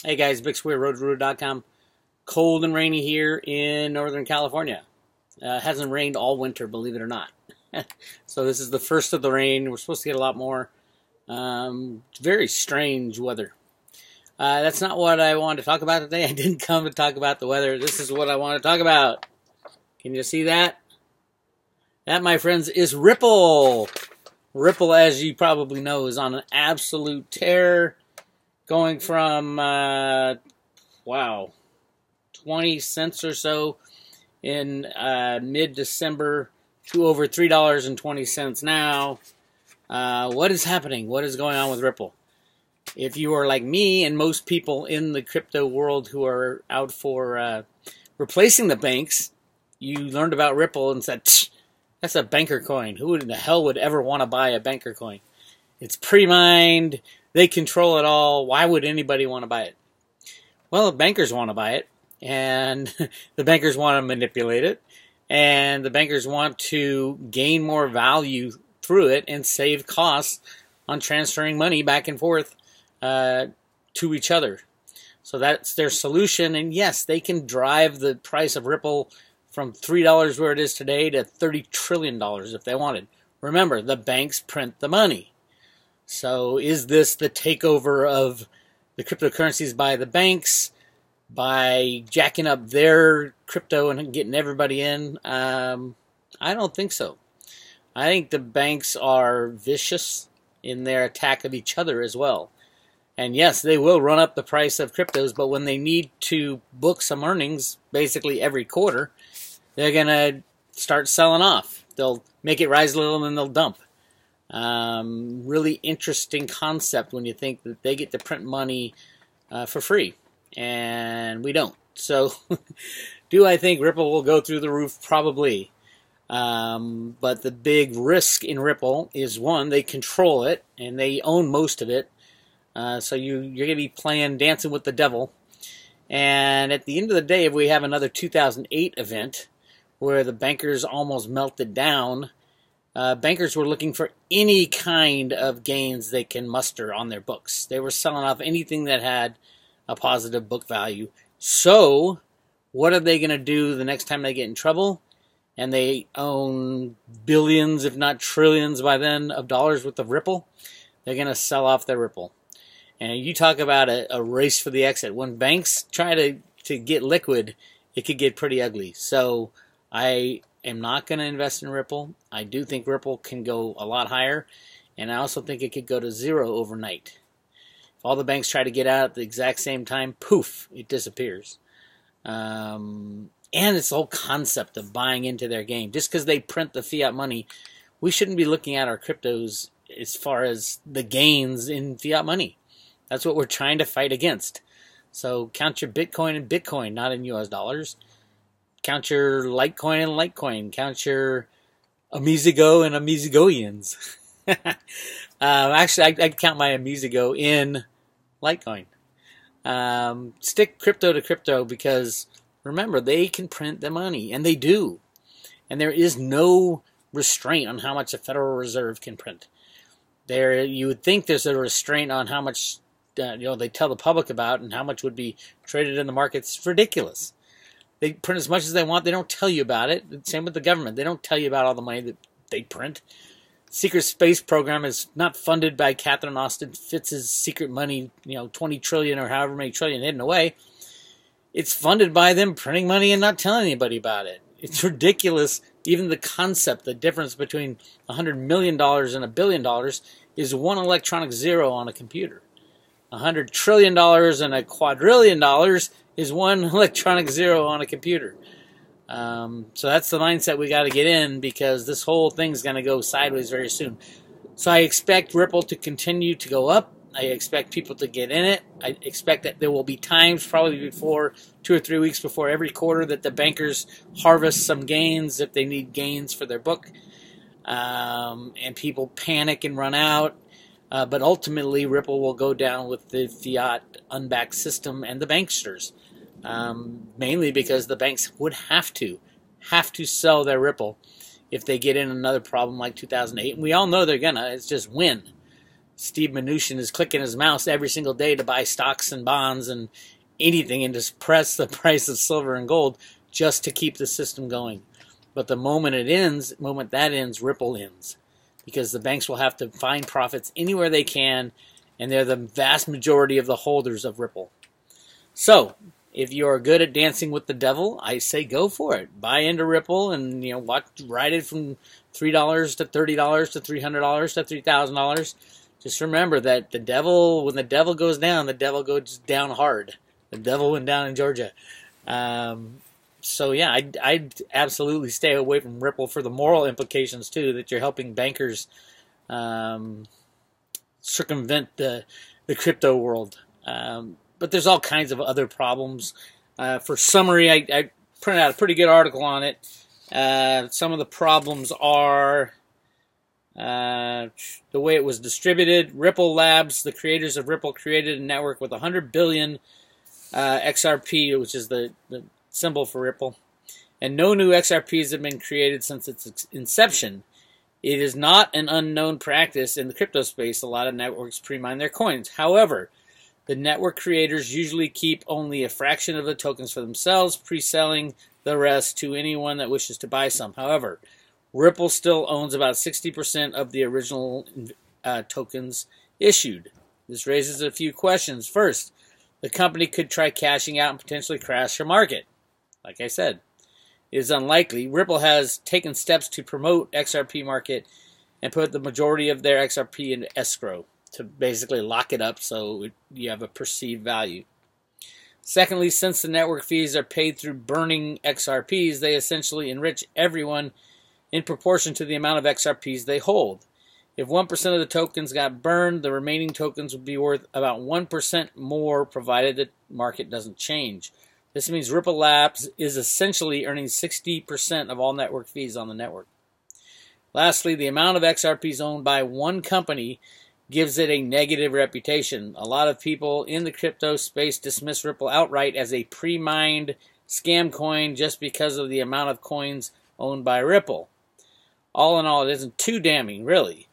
Hey guys, Bix Weir, roadtoroot.com. Cold and rainy here in Northern California. It hasn't rained all winter, believe it or not. So this is the first of the rain. We're supposed to get a lot more. Very strange weather. That's not what I wanted to talk about today. I didn't come to talk about the weather. This is what I want to talk about. Can you see that? That, my friends, is Ripple. Ripple, as you probably know, is on an absolute tear. Going from, 20 cents or so in mid-December to over $3.20 now. What is happening? What is going on with Ripple? If you are like me and most people in the crypto world who are out for replacing the banks, you learned about Ripple and said, that's a banker coin. Who in the hell would ever want to buy a banker coin? It's pre-mined. They control it all. Why would anybody want to buy it? Well, the bankers want to buy it, and the bankers want to manipulate it, and the bankers want to gain more value through it and save costs on transferring money back and forth to each other. So that's their solution, and yes, they can drive the price of Ripple from $3 where it is today to $30 trillion if they wanted. Remember, the banks print the money. So is this the takeover of the cryptocurrencies by the banks, by jacking up their crypto and getting everybody in? I don't think so. I think the banks are vicious in their attack of each other as well. And yes, they will run up the price of cryptos, but when they need to book some earnings, basically every quarter, they're going to start selling off. They'll make it rise a little and then they'll dump. Really interesting concept when you think that they get to print money for free, and we don't. So, do I think Ripple will go through the roof? Probably. But the big risk in Ripple is, one, they control it, and they own most of it. So you're going to be playing Dancing with the Devil. And at the end of the day, if we have another 2008 event where the bankers almost melted down, bankers were looking for any kind of gains they can muster on their books. They were selling off anything that had a positive book value. So, what are they going to do the next time they get in trouble? And they own billions, if not trillions by then, of dollars worth of Ripple. They're going to sell off their Ripple. And you talk about a race for the exit. When banks try to get liquid, it could get pretty ugly. So, I am not going to invest in Ripple. I do think Ripple can go a lot higher, and I also think it could go to zero overnight. If all the banks try to get out at the exact same time, poof, it disappears. And it's the whole concept of buying into their game. Just because they print the fiat money, we shouldn't be looking at our cryptos as far as the gains in fiat money. That's what we're trying to fight against. So count your Bitcoin in Bitcoin, not in US dollars. Count your Litecoin and Litecoin. Count your Amizigo and Amizigoians. Actually, I'd count my Amizigo in Litecoin. Stick crypto to crypto because, remember, they can print the money, and they do. And there is no restraint on how much the Federal Reserve can print. You would think there's a restraint on how much they tell the public about and how much would be traded in the markets. It's ridiculous. They print as much as they want. They don't tell you about it. Same with the government. They don't tell you about all the money that they print. Secret space program is not funded by Catherine Austin Fitz's secret money, 20 trillion or however many trillion hidden away. It's funded by them printing money and not telling anybody about it. It's ridiculous. Even the concept, the difference between $100 million and $1 billion is one electronic zero on a computer. $100 trillion and a quadrillion dollars is one electronic zero on a computer. So that's the mindset we got to get in because this whole thing's going to go sideways very soon. So I expect Ripple to continue to go up. I expect people to get in it. I expect that there will be times, probably before 2 or 3 weeks before every quarter, that the bankers harvest some gains if they need gains for their book. And people panic and run out. But ultimately, Ripple will go down with the fiat unbacked system and the banksters. Mainly because the banks would have to sell their Ripple if they get in another problem like 2008. And we all know they're gonna. It's just when. Steve Mnuchin is clicking his mouse every single day to buy stocks and bonds and anything and to suppress the price of silver and gold just to keep the system going. But the moment that ends, Ripple ends. Because the banks will have to find profits anywhere they can, and they're the vast majority of the holders of Ripple. So, if you're good at dancing with the devil, I say go for it. Buy into Ripple and ride it from $3 to $30 to $300 to $3,000. Just remember that when the devil goes down, the devil goes down hard. The devil went down in Georgia. So yeah, I'd absolutely stay away from Ripple for the moral implications too, that you're helping bankers circumvent the crypto world. But there's all kinds of other problems. For summary, I printed out a pretty good article on it. Some of the problems are the way it was distributed. Ripple Labs, the creators of Ripple, created a network with 100 billion XRP, which is the symbol for Ripple, and no new XRPs have been created since its inception. It is not an unknown practice in the crypto space. A lot of networks pre-mine their coins. However, the network creators usually keep only a fraction of the tokens for themselves, pre-selling the rest to anyone that wishes to buy some. However, Ripple still owns about 60% of the original tokens issued. This raises a few questions. First, the company could try cashing out and potentially crash the market. Like I said, it is unlikely. Ripple has taken steps to promote XRP market and put the majority of their XRP in escrow to basically lock it up so you have a perceived value. Secondly, since the network fees are paid through burning XRPs, they essentially enrich everyone in proportion to the amount of XRPs they hold. If 1% of the tokens got burned, the remaining tokens would be worth about 1% more, provided the market doesn't change. This means Ripple Labs is essentially earning 60% of all network fees on the network. Lastly, the amount of XRPs owned by one company gives it a negative reputation. A lot of people in the crypto space dismiss Ripple outright as a pre-mined scam coin just because of the amount of coins owned by Ripple. All in all, it isn't too damning, really.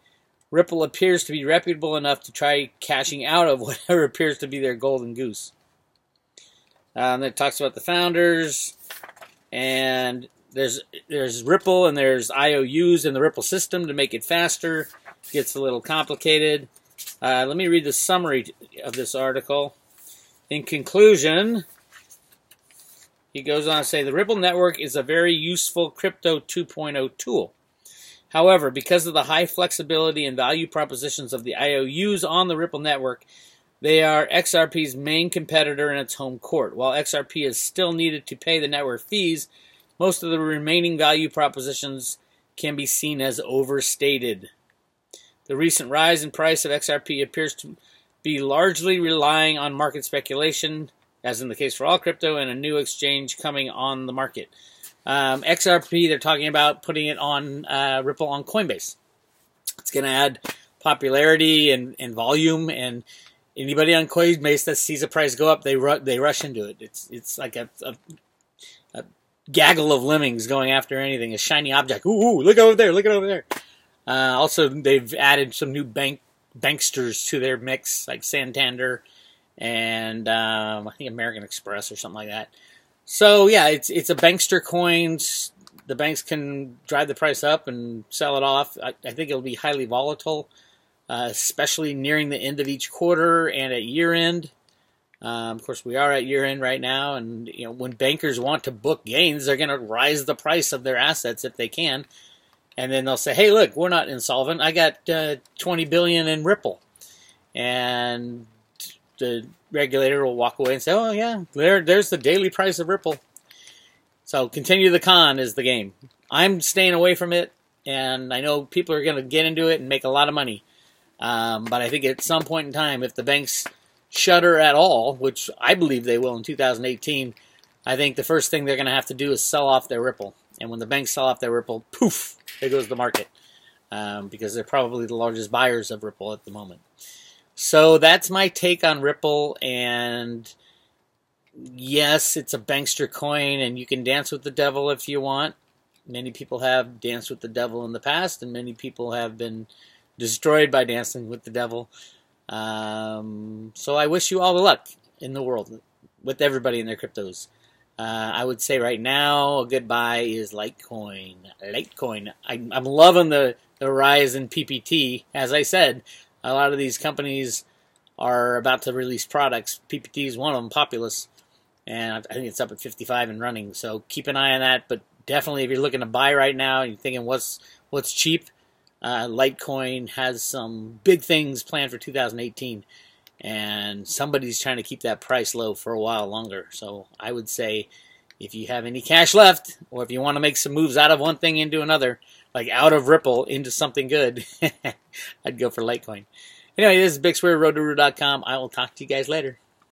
Ripple appears to be reputable enough to try cashing out of whatever appears to be their golden goose. And it talks about the founders, and there's Ripple, and there's IOUs in the Ripple system to make it faster. It gets a little complicated. Let me read the summary of this article. In conclusion, he goes on to say, the Ripple network is a very useful Crypto 2.0 tool. However, because of the high flexibility and value propositions of the IOUs on the Ripple network, they are XRP's main competitor in its home court. While XRP is still needed to pay the network fees, most of the remaining value propositions can be seen as overstated. The recent rise in price of XRP appears to be largely relying on market speculation, as in the case for all crypto, and a new exchange coming on the market. XRP, they're talking about putting it on Ripple on Coinbase. It's going to add popularity and volume, and anybody on Coinbase that sees a price go up, they rush into it. It's like a gaggle of lemmings going after anything, a shiny object. Ooh, look over there, look over there. Also, they've added some new banksters to their mix, like Santander and I think American Express or something like that. So yeah, it's a bankster coin. The banks can drive the price up and sell it off. I think it'll be highly volatile, especially nearing the end of each quarter and at year end. Of course, we are at year end right now, and when bankers want to book gains, they're going to rise the price of their assets if they can, and then they'll say, "Hey, look, we're not insolvent. I got $20 billion in Ripple," and the regulator will walk away and say, "Oh yeah, there's the daily price of Ripple." So continue the con is the game. I'm staying away from it, and I know people are going to get into it and make a lot of money. But I think at some point in time, if the banks shutter at all, which I believe they will in 2018, I think the first thing they're going to have to do is sell off their Ripple. And when the banks sell off their Ripple, poof, there goes the market. Because they're probably the largest buyers of Ripple at the moment. So that's my take on Ripple, and yes, it's a bankster coin, and you can dance with the devil if you want. Many people have danced with the devil in the past, and many people have been destroyed by dancing with the devil. So I wish you all the luck in the world with everybody in their cryptos. I would say right now a good buy is Litecoin. I'm loving the rise in PPT. As I said, a lot of these companies are about to release products. PPT is one of them, Populous, and I think it's up at 55 and running. So keep an eye on that. But definitely, if you're looking to buy right now, and you're thinking what's cheap, Litecoin has some big things planned for 2018. And somebody's trying to keep that price low for a while longer. So I would say if you have any cash left, or if you want to make some moves out of one thing into another, like out of Ripple into something good, I'd go for Litecoin. Anyway, this is Bix Weir, roadtoguru.com. I will talk to you guys later.